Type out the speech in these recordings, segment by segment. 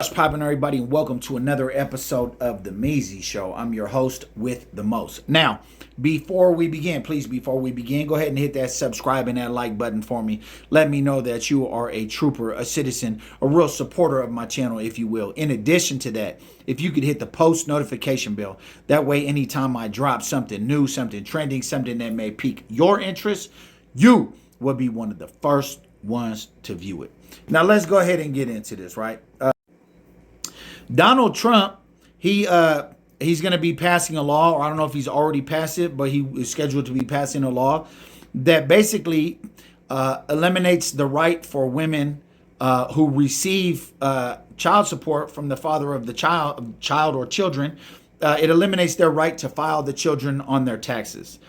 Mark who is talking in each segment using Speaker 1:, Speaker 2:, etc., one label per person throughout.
Speaker 1: What's poppin', everybody, and welcome to another episode of The Mazy Show. I'm your host with the most. Now, before we begin, go ahead and hit that subscribe and that like button for me. Let me know that you are a trooper, a citizen, a real supporter of my channel, if you will. In addition to that, if you could hit the post notification bell, that way anytime I drop something new, something trending, something that may pique your interest, you will be one of the first ones to view it. Now, let's go ahead and get into this, right? Donald Trump, he's going to be passing a law, or I don't know if he's already passed it, but he is scheduled to be passing a law that basically eliminates the right for women who receive child support from the father of the child or children. It eliminates their right to file the children on their taxes.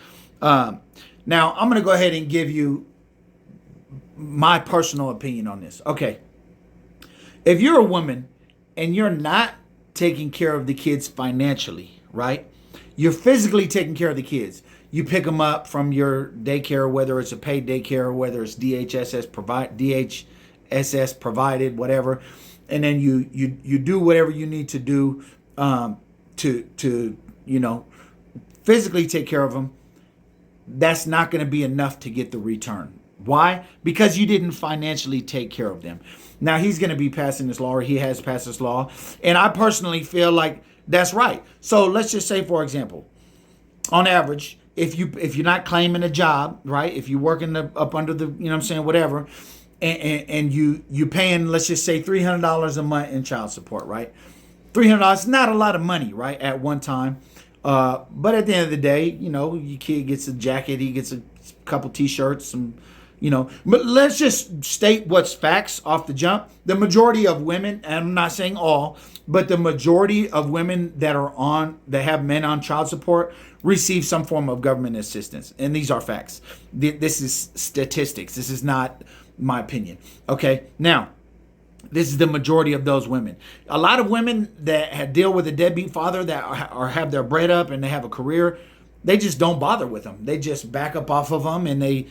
Speaker 1: Now, I'm going to go ahead and give you my personal opinion on this. Okay. If you're a woman and you're not taking care of the kids financially, right? You're physically taking care of the kids. You pick them up from your daycare, whether it's a paid daycare, whether it's DHSS provided, whatever, and then you do whatever you need to do to physically take care of them. That's not going to be enough to get the return. Why? Because you didn't financially take care of them. Now, he's going to be passing this law, or he has passed this law, and I personally feel like that's right. So let's just say, for example, on average, if you're not claiming a job, right? If you're working up under the, whatever, and you paying, let's just say $300 a month in child support, right? $300 is not a lot of money, right? At one time. But at the end of the day, your kid gets a jacket, he gets a couple t-shirts, but let's just state what's facts off the jump. The majority of women, and I'm not saying all, but the majority of women that have men on child support receive some form of government assistance. And these are facts. This is statistics. This is not my opinion. Okay. Now, this is the majority of those women. A lot of women that deal with a deadbeat father that have their bread up and they have a career, they just don't bother with them. They just back up off of them and they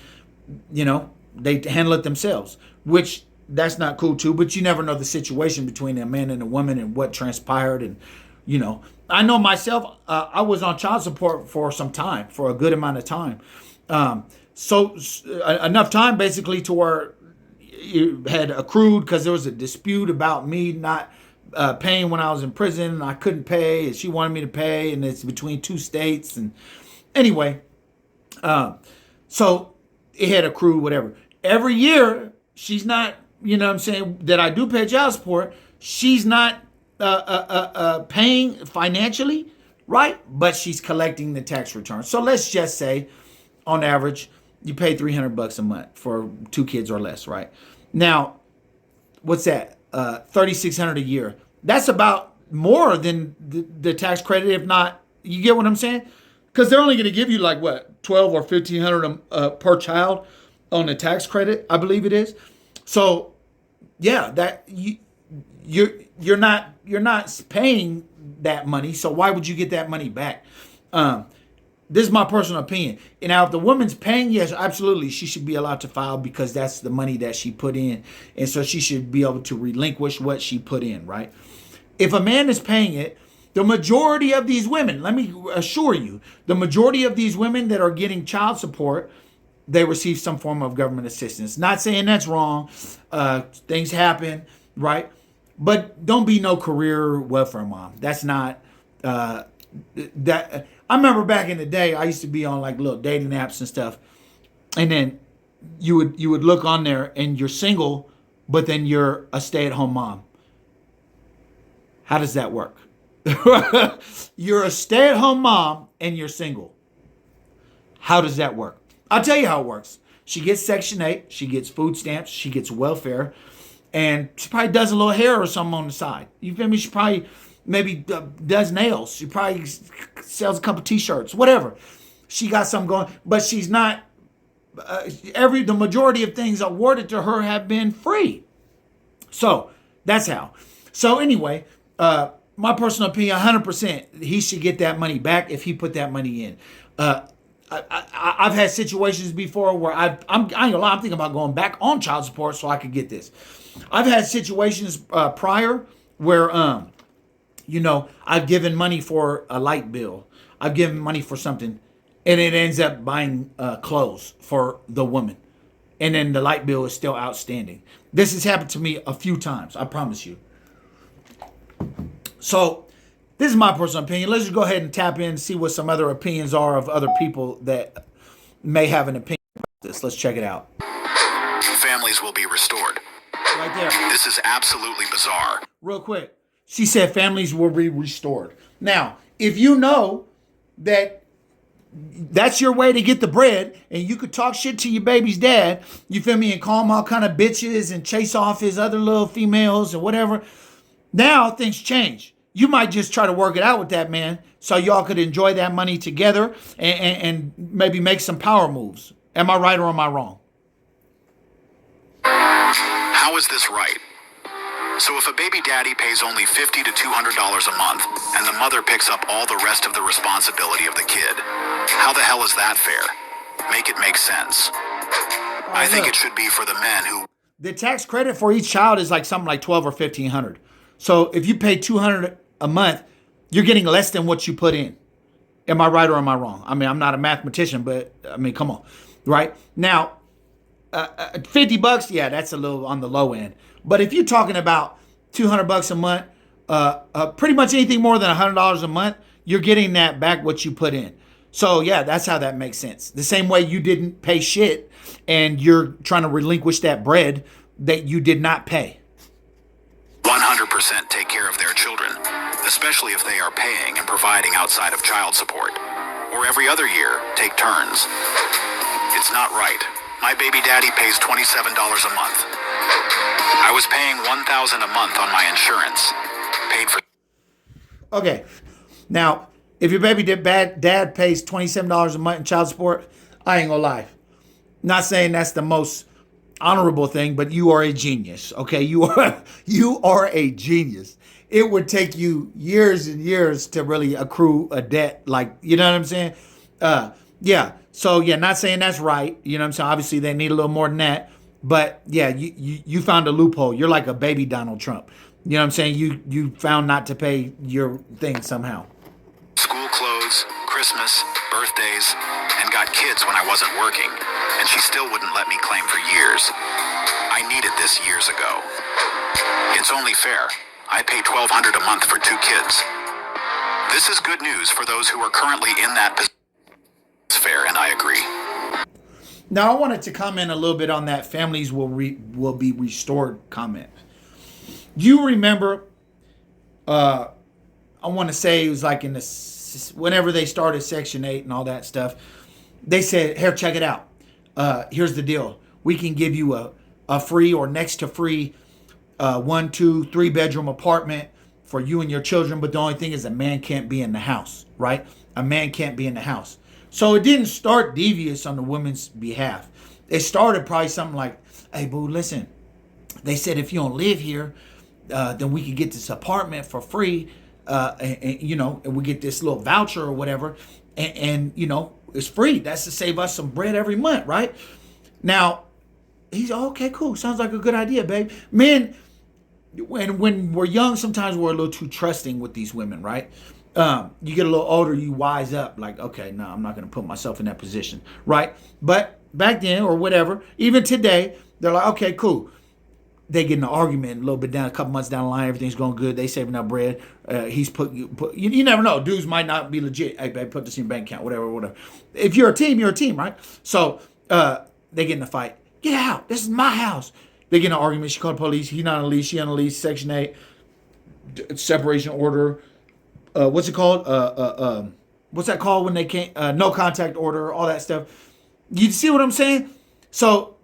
Speaker 1: handle it themselves, which that's not cool too, but you never know the situation between a man and a woman and what transpired. And, I know myself, I was on child support for some time, for a good amount of time. So enough time basically to where it had accrued because there was a dispute about me not paying when I was in prison, and I couldn't pay, and she wanted me to pay, and it's between two states. And anyway, so it had accrued, whatever. Every year, she's not, that I do pay child support, she's not paying financially, right? But she's collecting the tax return. So let's just say, on average, you pay $300 a month for 2 kids or less, right? Now, what's that? $3,600 a year. That's about more than the tax credit, if not. You get what I'm saying? Because they're only going to give you like what, $1,200 or $1,500 per child on the tax credit, I believe it is. So, yeah, that you're not paying that money. So why would you get that money back? This is my personal opinion. And now, if the woman's paying, yes, absolutely, she should be allowed to file because that's the money that she put in, and so she should be able to relinquish what she put in, right? If a man is paying it, the majority of these women, let me assure you, the majority of these women that are getting child support, they receive some form of government assistance. Not saying that's wrong. Things happen, right? But don't be no career welfare mom. That's not that. I remember back in the day, I used to be on like little dating apps and stuff, and then you would look on there and you're single, but then you're a stay-at-home mom. How does that work? You're a stay-at-home mom and you're single. How does that work? I'll tell you how it works. She gets Section 8, she gets food stamps, she gets welfare, and she probably does a little hair or something on the side. You feel me? She probably maybe does nails. She probably sells a couple t-shirts, whatever. She got something going, but she's not, the majority of things awarded to her have been free. So that's how. So anyway, my personal opinion, 100%, he should get that money back if he put that money in. I've had situations before where I ain't gonna lie, I'm thinking about going back on child support so I could get this. I've had situations prior where I've given money for a light bill, I've given money for something, and it ends up buying clothes for the woman, and then the light bill is still outstanding. This has happened to me a few times, I promise you. So this is my personal opinion. Let's just go ahead and tap in and see what some other opinions are of other people that may have an opinion about this. Let's check it out.
Speaker 2: Families will be restored.
Speaker 1: Right there.
Speaker 2: This is absolutely bizarre.
Speaker 1: Real quick. She said families will be restored. Now, if you know that that's your way to get the bread, and you could talk shit to your baby's dad, you feel me, and call him all kind of bitches and chase off his other little females or whatever, now things change. You might just try to work it out with that man so y'all could enjoy that money together and maybe make some power moves. Am I right or am I wrong?
Speaker 2: How is this right? So if a baby daddy pays only $50 to $200 a month, and the mother picks up all the rest of the responsibility of the kid, how the hell is that fair? Make it make sense. I think it should be for the men who...
Speaker 1: The tax credit for each child is like something like $1,200 or $1,500. So if you pay $200 a month, you're getting less than what you put in. Am I right or am I wrong? I mean, I'm not a mathematician, but I mean, come on, right? Now, $50, yeah, that's a little on the low end. But if you're talking about $200 a month, pretty much anything more than $100 a month, you're getting that back what you put in. So yeah, that's how that makes sense. The same way you didn't pay shit and you're trying to relinquish that bread that you did not pay.
Speaker 2: 100% take care of their children, especially if they are paying and providing outside of child support. Or every other year, take turns. It's not right. My baby daddy pays $27 a month. I was paying $1,000 a month on my insurance. Paid for...
Speaker 1: Okay. Now, if your baby dad pays $27 a month in child support, I ain't gonna lie. Not saying that's the most honorable thing, but you are a genius. Okay, you are a genius. It would take you years and years to really accrue a debt, like, you know what I'm saying? Yeah. So yeah, not saying that's right. You know what I'm saying? Obviously they need a little more than that. But yeah, you found a loophole. You're like a baby Donald Trump. You know what I'm saying? You found not to pay your thing somehow.
Speaker 2: School clothes, Christmas, birthdays, and got kids when I wasn't working. And she still wouldn't let me claim for years. I needed this years ago. It's only fair. I pay $1,200 a month for 2 kids. This is good news for those who are currently in that position. It's fair, and I agree.
Speaker 1: Now, I wanted to comment a little bit on that families will be restored comment. You remember, I want to say it was like in whenever they started Section 8 and all that stuff, they said, here, check it out. Here's the deal. We can give you a free or next to free 1, 2, 3 bedroom apartment for you and your children. But the only thing is a man can't be in the house, right? A man can't be in the house. So it didn't start devious on the women's behalf. It started probably something like, hey, boo, listen, they said if you don't live here, then we could get this apartment for free, and we get this little voucher or whatever, and it's free. That's to save us some bread every month, right? Now, he's okay, cool. Sounds like a good idea, babe. Men, when we're young, sometimes we're a little too trusting with these women, right? You get a little older, you wise up, like, okay, no, I'm not going to put myself in that position, right? But back then or whatever, even today, they're like, okay, cool. They get in an argument a little bit down, a couple months down the line, everything's going good. They saving up bread. He's you never know. Dudes might not be legit. Hey, babe, put this in your bank account, whatever. If you're a team, you're a team, right? So they get in a fight. Get out. This is my house. They get in an argument. She called the police. He's not on a leash. She on a leash. Section 8, separation order. What's it called? What's that called when they can't? No contact order, all that stuff. You see what I'm saying? So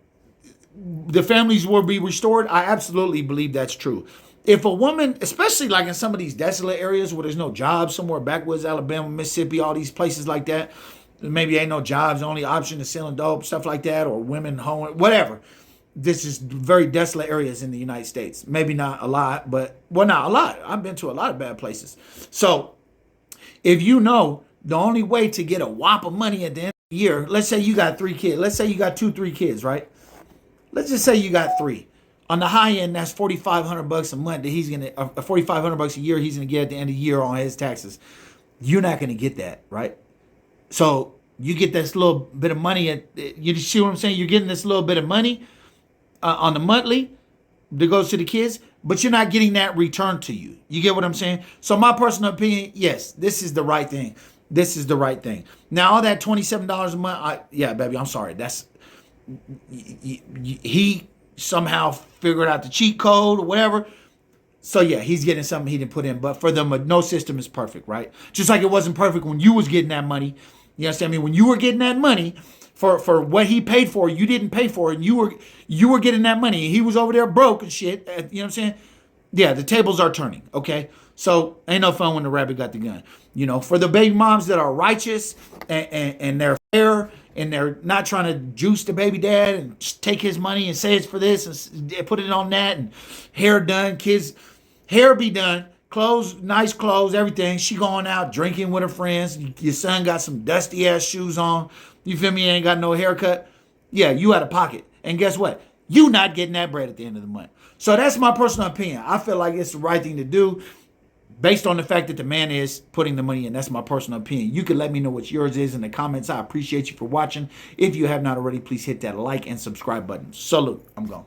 Speaker 1: the families will be restored. I absolutely believe that's true. If a woman, especially like in some of these desolate areas where there's no jobs, somewhere backwoods, Alabama, Mississippi, all these places like that, maybe ain't no jobs, the only option is selling dope, stuff like that, or women home, whatever. This is very desolate areas in the United States. Maybe not a lot, but, well, not a lot. I've been to a lot of bad places. So if you know the only way to get a whop of money at the end of the year, let's say you got 3 kids. Let's say you got 2, 3 kids, right? Let's just say you got 3. On the high end, that's $4,500 a month that he's gonna, $4,500 a year he's gonna get at the end of the year on his taxes. You're not gonna get that, right? So you get this little bit of money. You see what I'm saying? You're getting this little bit of money on the monthly that goes to the kids, but you're not getting that return to you. You get what I'm saying? So my personal opinion, yes, this is the right thing. This is the right thing. Now all that $27 a month, yeah, baby, I'm sorry. That's he somehow figured out the cheat code or whatever. So yeah, he's getting something he didn't put in. But for them, no system is perfect, right? Just like it wasn't perfect when you was getting that money. You understand me? When you were getting that money for what he paid for, you didn't pay for it, and you were getting that money. He was over there broke and shit. You know what I'm saying? Yeah, the tables are turning. Okay, so ain't no fun when the rabbit got the gun. You know, for the baby moms that are righteous and they're fair, and they're not trying to juice the baby dad and take his money and say it's for this and put it on that, and hair done, kids, hair be done, clothes, nice clothes, everything. She going out drinking with her friends. Your son got some dusty ass shoes on. You feel me? Ain't got no haircut. Yeah, you out of pocket. And guess what? You not getting that bread at the end of the month. So that's my personal opinion. I feel like it's the right thing to do, based on the fact that the man is putting the money in. That's my personal opinion. You can let me know what yours is in the comments. I appreciate you for watching. If you have not already, please hit that like and subscribe button. Salute. I'm gone.